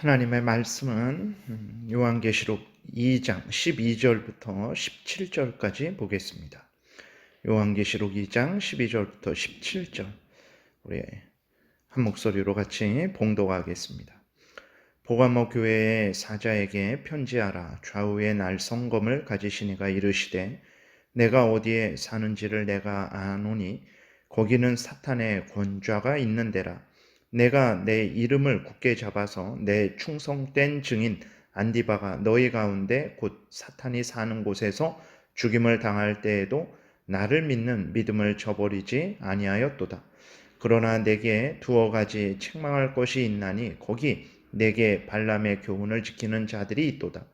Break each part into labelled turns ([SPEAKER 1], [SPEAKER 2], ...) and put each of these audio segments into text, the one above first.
[SPEAKER 1] 하나님의 말씀은 요한계시록 2장 12절부터 17절까지 보겠습니다. 요한계시록 2장 12절부터 17절 우리 한 목소리로 같이 봉독하겠습니다. 보가모 교회의 사자에게 편지하라. 좌우에 날성검을 가지신 이가 이르시되 내가 어디에 사는지를 내가 아노니 거기는 사탄의 권좌가 있는 데라. 내가 내 이름을 굳게 잡아서 내 충성된 증인 안디바가 너희 가운데 곧 사탄이 사는 곳에서 죽임을 당할 때에도 나를 믿는 믿음을 저버리지 아니하였도다. 그러나 내게 두어 가지 책망할 것이 있나니 거기 내게 발람의 교훈을 지키는 자들이 있도다.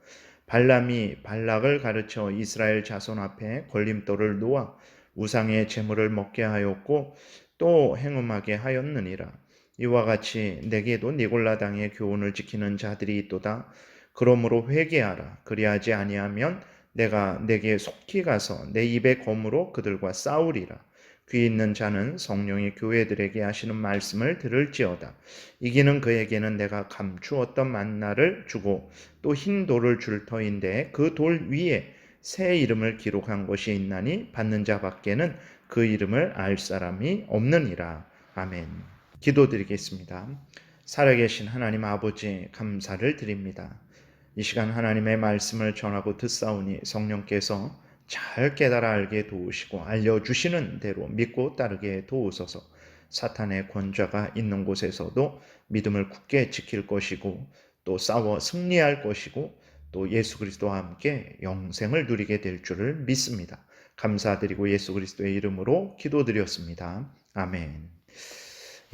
[SPEAKER 1] 발람이 발락을 가르쳐 이스라엘 자손 앞에 걸림돌을 놓아 우상의 제물을 먹게 하였고 또 행음하게 하였느니라. 이와 같이 내게도 니골라 당의 교훈을 지키는 자들이 있도다. 그러므로 회개하라. 그리하지 아니하면 내가 내게 속히 가서 내 입의 검으로 그들과 싸우리라. 귀 있는 자는 성령이 교회들에게 하시는 말씀을 들을지어다. 이기는 그에게는 내가 감추었던 만나를 주고 또 흰 돌을 줄 터인데 그 돌 위에 새 이름을 기록한 것이 있나니 받는 자밖에는 그 이름을 알 사람이 없느니라. 아멘. 기도드리겠습니다. 살아계신 하나님 아버지 감사를 드립니다. 이 시간 하나님의 말씀을 전하고 듣사오니 성령께서 잘 깨달아 알게 도우시고 알려주시는 대로 믿고 따르게 도우소서. 사탄의 권좌가 있는 곳에서도 믿음을 굳게 지킬 것이고 또 싸워 승리할 것이고 또 예수 그리스도와 함께 영생을 누리게 될 줄을 믿습니다. 감사드리고 예수 그리스도의 이름으로 기도드렸습니다. 아멘.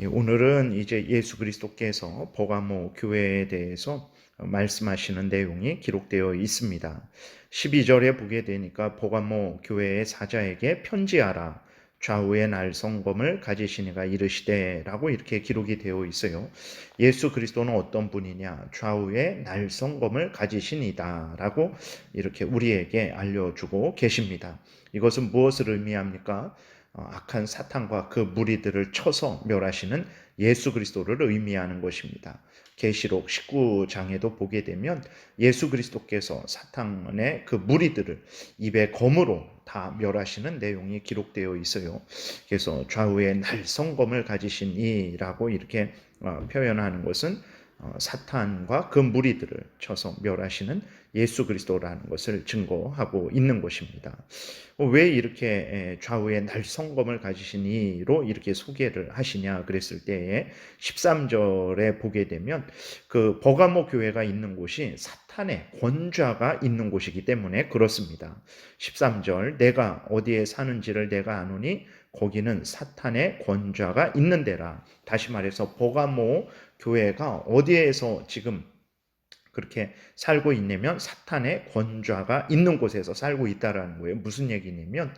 [SPEAKER 1] 오늘은 이제 예수 그리스도께서 버가모 교회에 대해서 말씀하시는 내용이 기록되어 있습니다. 12절에 보게 되니까 버가모 교회의 사자에게 편지하라. 좌우에 날성검을 가지신 이가 이르시되 라고 이렇게 기록이 되어 있어요. 예수 그리스도는 어떤 분이냐? 좌우에 날성검을 가지신 이다 라고 이렇게 우리에게 알려주고 계십니다. 이것은 무엇을 의미합니까? 악한 사탄과 그 무리들을 쳐서 멸하시는 예수 그리스도를 의미하는 것입니다. 계시록 19장에도 보게 되면 예수 그리스도께서 사탄의 그 무리들을 입의 검으로 다 멸하시는 내용이 기록되어 있어요. 그래서 좌우에 날성검을 가지신 이라고 이렇게 표현하는 것은 사탄과 그 무리들을 쳐서 멸하시는 예수 그리스도라는 것을 증거하고 있는 것입니다. 왜 이렇게 좌우에 날성검을 가지신 이로 이렇게 소개를 하시냐 그랬을 때에 13절에 보게 되면 그 버가모 교회가 있는 곳이 사탄의 권좌가 있는 곳이기 때문에 그렇습니다. 13절 내가 어디에 사는지를 내가 아노니 거기는 사탄의 권좌가 있는 데라. 다시 말해서 버가모 교회가 어디에서 지금 그렇게 살고 있냐면 사탄의 권좌가 있는 곳에서 살고 있다라는 거예요. 무슨 얘기냐면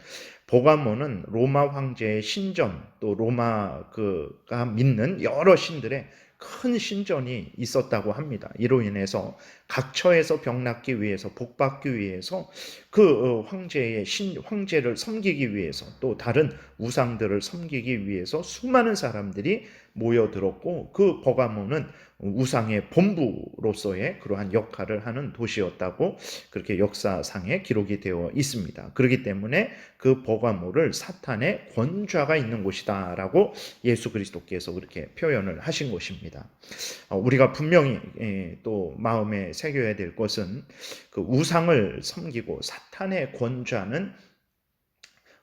[SPEAKER 1] 버가모는 로마 황제의 신전 또 로마가 믿는 여러 신들의 큰 신전이 있었다고 합니다. 이로 인해서 각처에서 병낫기 위해서 복받기 위해서 그 황제를 섬기기 위해서 또 다른 우상들을 섬기기 위해서 수많은 사람들이 모여들었고 그 버가모는 우상의 본부로서의 그러한 역할을 하는 도시였다고 그렇게 역사상에 기록이 되어 있습니다. 그렇기 때문에 그 버가모를 사탄의 권좌가 있는 곳이다라고 예수 그리스도께서 그렇게 표현을 하신 것입니다. 우리가 분명히 또 마음에 새겨야 될 것은 그 우상을 섬기고 사탄의 권좌는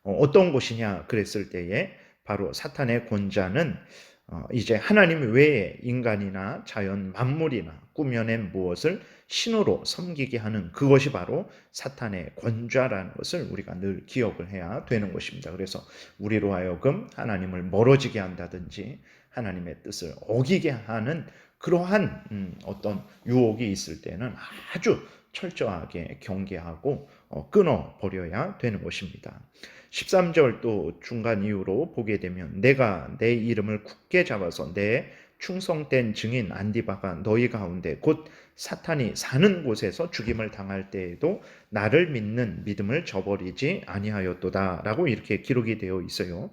[SPEAKER 1] 어떤 곳이냐 그랬을 때에 바로 사탄의 권좌는 이제 하나님 외에 인간이나 자연 만물이나 꾸며낸 무엇을 신으로 섬기게 하는 그것이 바로 사탄의 권좌라는 것을 우리가 늘 기억을 해야 되는 것입니다. 그래서 우리로 하여금 하나님을 멀어지게 한다든지 하나님의 뜻을 어기게 하는 그러한 어떤 유혹이 있을 때는 아주 철저하게 경계하고 끊어버려야 되는 것입니다. 13절 또 중간 이후로 보게 되면 내가 내 이름을 굳게 잡아서 내 충성된 증인 안디바가 너희 가운데 곧 사탄이 사는 곳에서 죽임을 당할 때에도 나를 믿는 믿음을 저버리지 아니하였도다라고 이렇게 기록이 되어 있어요.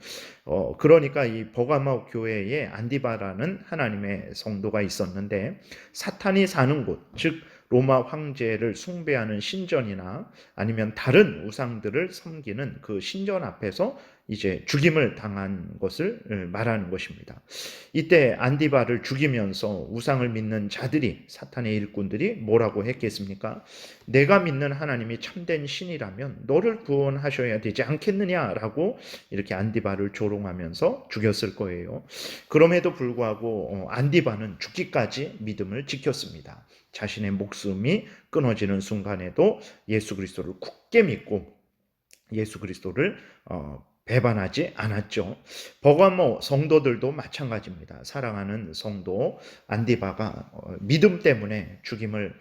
[SPEAKER 1] 그러니까 이 버가모 교회에 안디바라는 하나님의 성도가 있었는데 사탄이 사는 곳, 즉 로마 황제를 숭배하는 신전이나 아니면 다른 우상들을 섬기는 그 신전 앞에서 이제 죽임을 당한 것을 말하는 것입니다. 이때 안디바를 죽이면서 우상을 믿는 자들이, 사탄의 일꾼들이 뭐라고 했겠습니까? 내가 믿는 하나님이 참된 신이라면 너를 구원하셔야 되지 않겠느냐라고 이렇게 안디바를 조롱하면서 죽였을 거예요. 그럼에도 불구하고 안디바는 죽기까지 믿음을 지켰습니다. 자신의 목숨이 끊어지는 순간에도 예수 그리스도를 굳게 믿고 예수 그리스도를 배반하지 않았죠. 버가모 성도들도 마찬가지입니다. 사랑하는 성도 안디바가 믿음 때문에 죽임을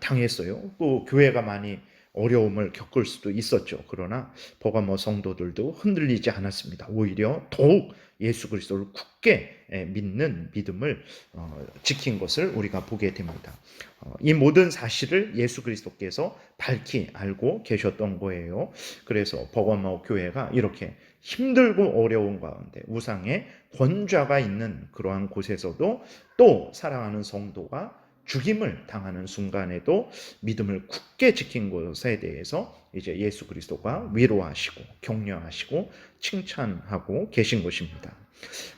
[SPEAKER 1] 당했어요. 또 교회가 많이 어려움을 겪을 수도 있었죠. 그러나 버가모 성도들도 흔들리지 않았습니다. 오히려 더욱 예수 그리스도를 굳게 믿는 믿음을 지킨 것을 우리가 보게 됩니다. 이 모든 사실을 예수 그리스도께서 밝히 알고 계셨던 거예요. 그래서 버가모 교회가 이렇게 힘들고 어려운 가운데 우상의 권좌가 있는 그러한 곳에서도 또 사랑하는 성도가 죽임을 당하는 순간에도 믿음을 굳게 지킨 것에 대해서 이제 예수 그리스도가 위로하시고 격려하시고 칭찬하고 계신 것입니다.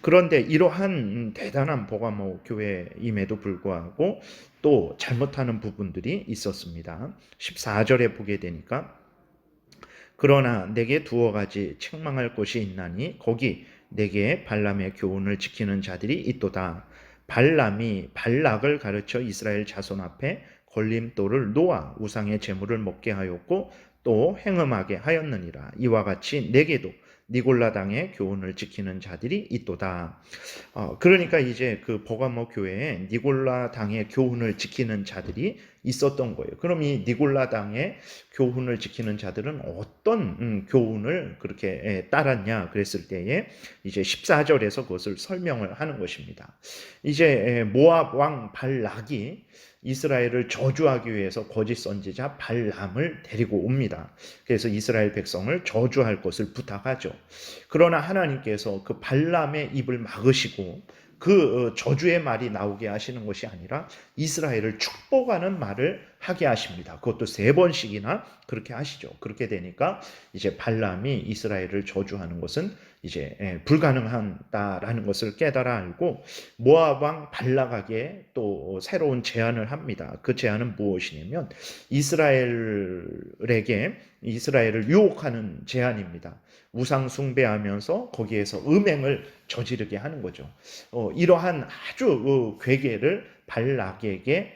[SPEAKER 1] 그런데 이러한 대단한 버가모 교회임에도 불구하고 또 잘못하는 부분들이 있었습니다. 14절에 보게 되니까 그러나 내게 두어 가지 책망할 것이 있나니 거기 내게 발람의 교훈을 지키는 자들이 있도다. 발람이 발락을 가르쳐 이스라엘 자손 앞에 걸림돌을 놓아 우상의 제물을 먹게 하였고 또 행음하게 하였느니라. 이와 같이 내게도 니골라 당의 교훈을 지키는 자들이 있도다. 그러니까 이제 그 버가모 교회에 니골라 당의 교훈을 지키는 자들이 있었던 거예요. 그럼 이 니골라 당의 교훈을 지키는 자들은 어떤 교훈을 그렇게 따랐냐 그랬을 때에 이제 14절에서 그것을 설명을 하는 것입니다. 이제 모압 왕 발락이 이스라엘을 저주하기 위해서 거짓 선지자 발람을 데리고 옵니다. 그래서 이스라엘 백성을 저주할 것을 부탁하죠. 그러나 하나님께서 그 발람의 입을 막으시고 그 저주의 말이 나오게 하시는 것이 아니라 이스라엘을 축복하는 말을 하게 하십니다. 그것도 3번씩이나 그렇게 하시죠. 그렇게 되니까 이제 발람이 이스라엘을 저주하는 것은 이제 불가능하다라는 것을 깨달아 알고 모압 왕 발락에게 또 새로운 제안을 합니다. 그 제안은 무엇이냐면 이스라엘을 유혹하는 제안입니다. 우상 숭배하면서 거기에서 음행을 저지르게 하는 거죠. 이러한 아주 괴계를 발락에게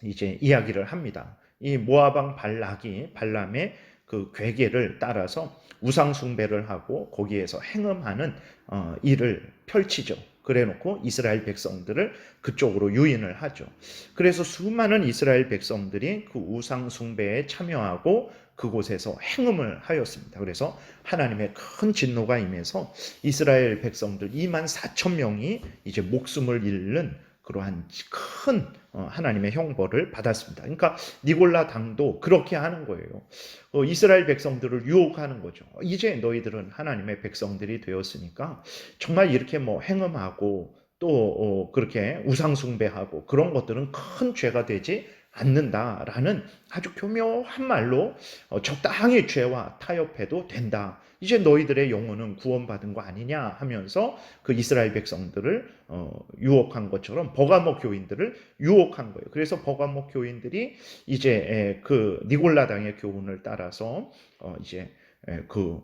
[SPEAKER 1] 이제 이야기를 합니다. 이 모압 왕 발락이 발람의 그 괴계를 따라서 우상 숭배를 하고 거기에서 행음하는 일을 펼치죠. 그래놓고 이스라엘 백성들을 그쪽으로 유인을 하죠. 그래서 수많은 이스라엘 백성들이 그 우상 숭배에 참여하고 그곳에서 행음을 하였습니다. 그래서 하나님의 큰 진노가 임해서 이스라엘 백성들 24,000명이 이제 목숨을 잃는 그러한 큰 하나님의 형벌을 받았습니다. 그러니까 니골라 당도 그렇게 하는 거예요. 이스라엘 백성들을 유혹하는 거죠. 이제 너희들은 하나님의 백성들이 되었으니까 정말 이렇게 뭐 행음하고 또 그렇게 우상 숭배하고 그런 것들은 큰 죄가 되지 않는다라는 아주 교묘한 말로 적당히 죄와 타협해도 된다. 이제 너희들의 영혼은 구원받은 거 아니냐 하면서 그 이스라엘 백성들을 유혹한 것처럼 버가모 교인들을 유혹한 거예요. 그래서 버가모 교인들이 이제 그 니골라 당의 교훈을 따라서 이제 그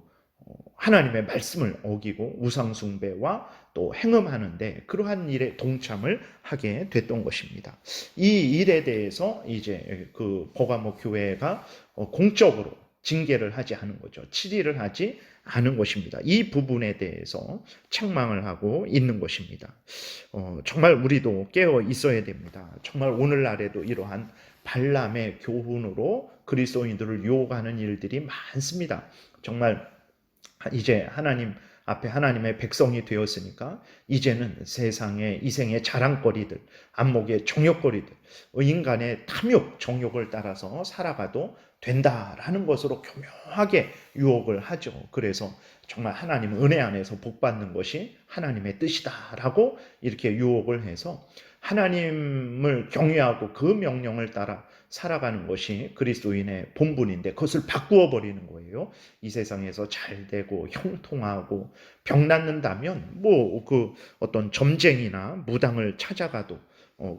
[SPEAKER 1] 하나님의 말씀을 어기고 우상 숭배와 또 행음하는데 그러한 일에 동참을 하게 됐던 것입니다. 이 일에 대해서 이제 그 버가모 교회가 공적으로 징계를 하지 않은 거죠. 치리를 하지 않은 것입니다. 이 부분에 대해서 책망을 하고 있는 것입니다. 정말 우리도 깨어 있어야 됩니다. 정말 오늘날에도 이러한 발람의 교훈으로 그리스도인들을 유혹하는 일들이 많습니다. 정말 이제 하나님 앞에 하나님의 백성이 되었으니까 이제는 세상의 이생의 자랑거리들, 안목의 정욕거리들, 인간의 탐욕, 정욕을 따라서 살아가도 된다라는 것으로 교묘하게 유혹을 하죠. 그래서 정말 하나님 은혜 안에서 복받는 것이 하나님의 뜻이다라고 이렇게 유혹을 해서 하나님을 경외하고 그 명령을 따라 살아가는 것이 그리스도인의 본분인데 그것을 바꾸어 버리는 거예요. 이 세상에서 잘 되고 형통하고 병 낫는다면 뭐 그 어떤 점쟁이나 무당을 찾아가도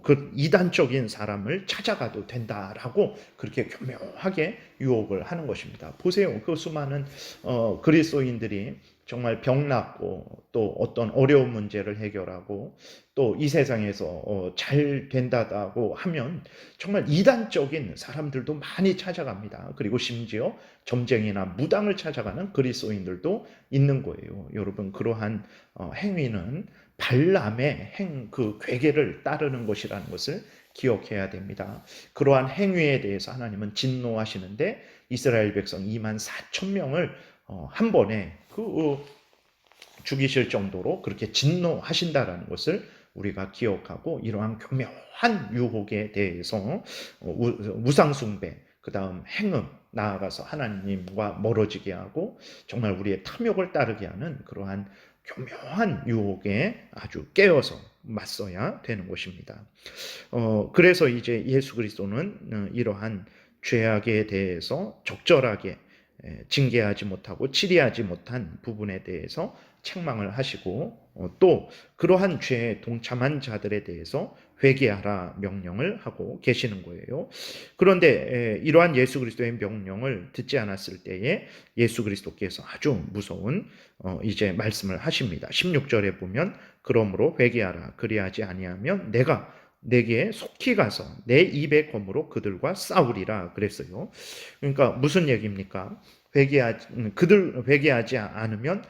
[SPEAKER 1] 그 이단적인 사람을 찾아가도 된다라고 그렇게 교묘하게 유혹을 하는 것입니다. 보세요. 그 수많은 그리스도인들이 정말 병 낫고 또 어떤 어려운 문제를 해결하고 또 이 세상에서 잘 된다고 하면 정말 이단적인 사람들도 많이 찾아갑니다. 그리고 심지어 점쟁이나 무당을 찾아가는 그리스도인들도 있는 거예요. 여러분, 그러한 행위는 발람의 그 괴계를 따르는 것이라는 것을 기억해야 됩니다. 그러한 행위에 대해서 하나님은 진노하시는데 이스라엘 백성 2만 4천 명을 한 번에 죽이실 정도로 그렇게 진노하신다라는 것을 우리가 기억하고 이러한 교묘한 유혹에 대해서 우상숭배, 그 다음 행음, 나아가서 하나님과 멀어지게 하고 정말 우리의 탐욕을 따르게 하는 그러한 교묘한 유혹에 아주 깨어서 맞서야 되는 것입니다. 그래서 이제 예수 그리스도는 이러한 죄악에 대해서 적절하게 징계하지 못하고 치리하지 못한 부분에 대해서 책망을 하시고 또 그러한 죄에 동참한 자들에 대해서 회개하라 명령을 하고 계시는 거예요. 그런데 이러한 예수 그리스도의 명령을 듣지 않았을 때에 예수 그리스도께서 아주 무서운 이제 말씀을 하십니다. 16절에 보면 그러므로 회개하라 그리하지 아니하면 내가 내게 속히 가서 내 입의 검으로 그들과 싸우리라 그랬어요. 그러니까 무슨 얘기입니까? 그들 회개하지 않으면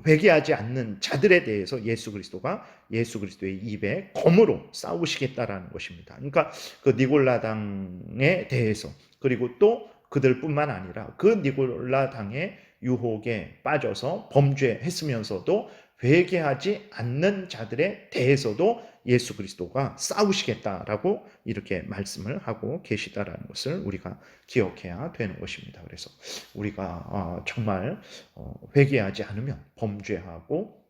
[SPEAKER 1] 회개하지 않는 자들에 대해서 예수 그리스도의 입에 검으로 싸우시겠다라는 것입니다. 그러니까 그 니골라당에 대해서 그리고 또 그들뿐만 아니라 그 니골라당의 유혹에 빠져서 범죄했으면서도 회개하지 않는 자들에 대해서도 예수 그리스도가 싸우시겠다라고 이렇게 말씀을 하고 계시다라는 것을 우리가 기억해야 되는 것입니다. 그래서 우리가 정말 회개하지 않으면 범죄하고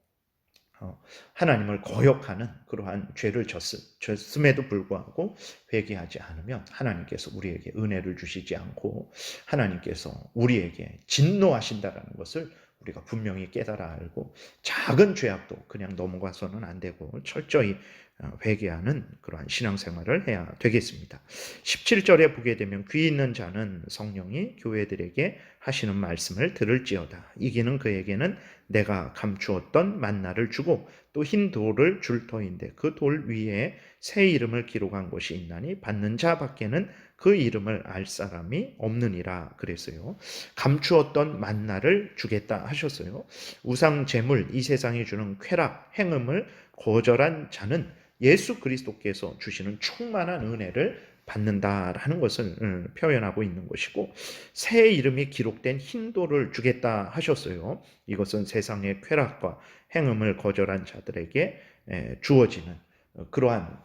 [SPEAKER 1] 하나님을 거역하는 그러한 죄를 졌음에도 불구하고 회개하지 않으면 하나님께서 우리에게 은혜를 주시지 않고 하나님께서 우리에게 진노하신다라는 것을 우리가 분명히 깨달아 알고 작은 죄악도 그냥 넘어가서는 안 되고 철저히 회개하는 그러한 신앙생활을 해야 되겠습니다. 17절에 보게 되면 귀 있는 자는 성령이 교회들에게 하시는 말씀을 들을지어다. 이기는 그에게는 내가 감추었던 만나를 주고 또 흰 돌을 줄 터인데 그 돌 위에 새 이름을 기록한 것이 있나니 받는 자 밖에는 그 이름을 알 사람이 없느니라 그랬어요. 감추었던 만나를 주겠다 하셨어요. 우상 제물 이 세상이 주는 쾌락 행음을 거절한 자는 예수 그리스도께서 주시는 충만한 은혜를 받는다라는 것을 표현하고 있는 것이고 새 이름이 기록된 흰 돌을 주겠다 하셨어요. 이것은 세상의 쾌락과 행음을 거절한 자들에게 주어지는 그러한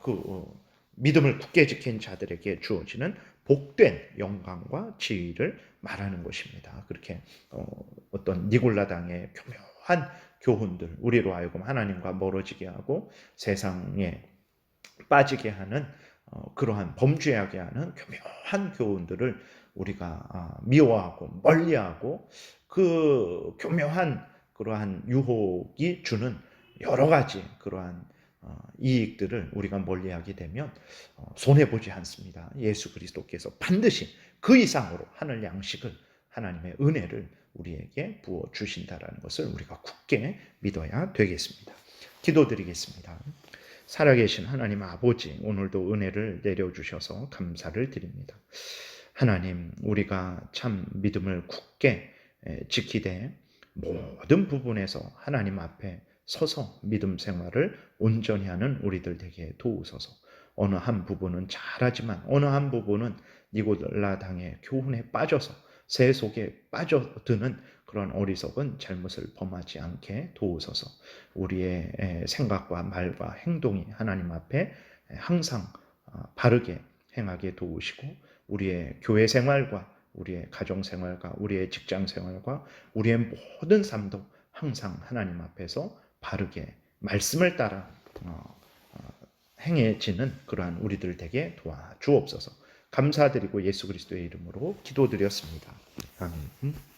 [SPEAKER 1] 믿음을 굳게 지킨 자들에게 주어지는 복된 영광과 지위를 말하는 것입니다. 그렇게 어떤 니골라당의 교묘한 교훈들, 우리로 하여금 하나님과 멀어지게 하고 세상에 빠지게 하는 그러한 범죄하게 하는 교묘한 교훈들을 우리가 미워하고 멀리하고 그 교묘한 그러한 유혹이 주는 여러 가지 그러한 이익들을 우리가 멀리하게 되면 손해보지 않습니다. 예수 그리스도께서 반드시 그 이상으로 하늘 양식을 하나님의 은혜를 우리에게 부어 주신다라는 것을 우리가 굳게 믿어야 되겠습니다. 기도드리겠습니다. 살아계신 하나님 아버지, 오늘도 은혜를 내려주셔서 감사를 드립니다. 하나님, 우리가 참 믿음을 굳게 지키되 모든 부분에서 하나님 앞에 서서 믿음 생활을 온전히 하는 우리들 되게 도우소서. 어느 한 부분은 잘하지만 어느 한 부분은 니골라당의 교훈에 빠져서 새 속에 빠져드는 그런 어리석은 잘못을 범하지 않게 도우소서. 우리의 생각과 말과 행동이 하나님 앞에 항상 바르게 행하게 도우시고, 우리의 교회 생활과 우리의 가정 생활과 우리의 직장 생활과 우리의 모든 삶도 항상 하나님 앞에서 바르게 말씀을 따라 행해지는 그러한 우리들 되게 도와주옵소서. 감사드리고 예수 그리스도의 이름으로 기도드렸습니다. 아멘.